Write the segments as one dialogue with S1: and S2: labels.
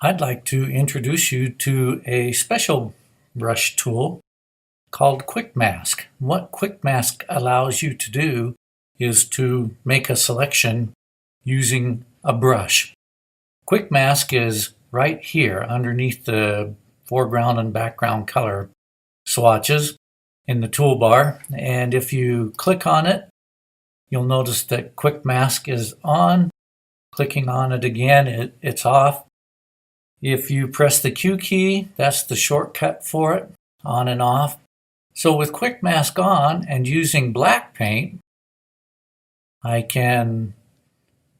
S1: I'd like to introduce you to a special brush tool called Quick Mask. What Quick Mask allows you to do is to make a selection using a brush. Quick Mask is right here underneath the foreground and background color swatches in the toolbar, and if you click on it, you'll notice that Quick Mask is on. Clicking on it again, it's off. If you press the Q key, that's the shortcut for it, on and off. So with Quick Mask on and using black paint, I can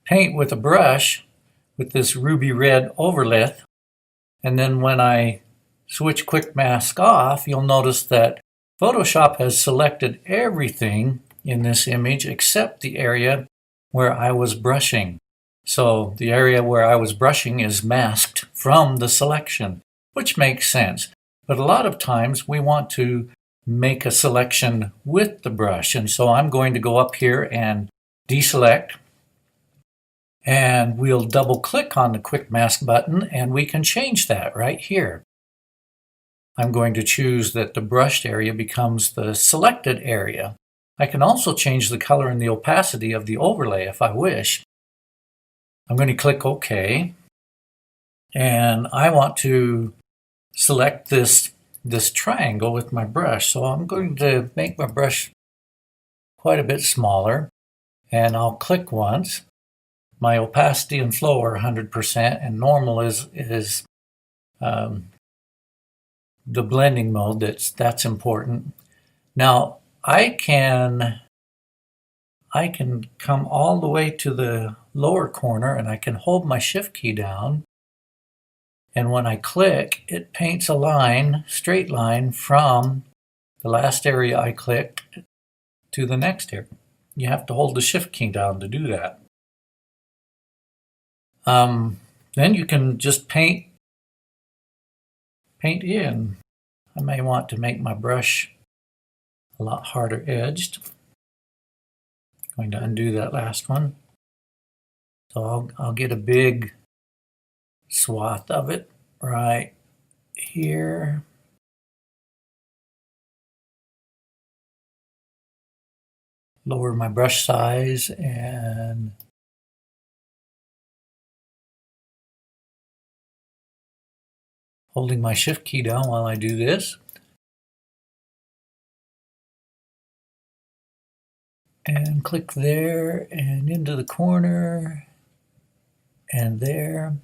S1: paint with a brush with this ruby red overlith. And then when I switch Quick Mask off, you'll notice that Photoshop has selected everything in this image except the area where I was brushing. So the area where I was brushing is masked from the selection, which makes sense. But a lot of times we want to make a selection with the brush. And so I'm going to go up here and deselect. And we'll double click on the Quick Mask button and we can change that right here. I'm going to choose that the brushed area becomes the selected area. I can also change the color and the opacity of the overlay if I wish. I'm going to click OK, and I want to select this triangle with my brush. So I'm going to make my brush quite a bit smaller, and I'll click once. My opacity and flow are 100%, and normal is the blending mode. That's important. Now I can come all the way to the lower corner and I can hold my shift key down, and when I click, it paints a line, straight line, from the last area I clicked to the next area. You have to hold the shift key down to do that. Then you can just paint in. I may want to make my brush a lot harder edged. Going to undo that last one. So I'll get a big swath of it right here. Lower my brush size and holding my shift key down while I do this. And click there and into the corner and there.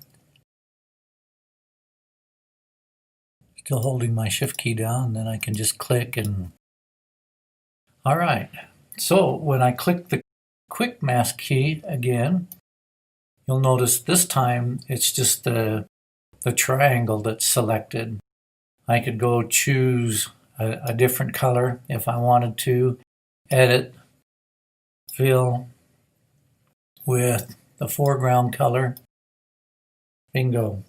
S1: Still holding my shift key down, then I can just click and... All right, so when I click the Quick Mask key again, you'll notice this time it's just the triangle that's selected. I could go choose a different color if I wanted to. Edit, fill with the foreground color. Bingo.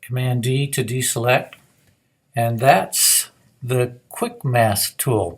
S1: Command D to deselect. And that's the Quick Mask tool.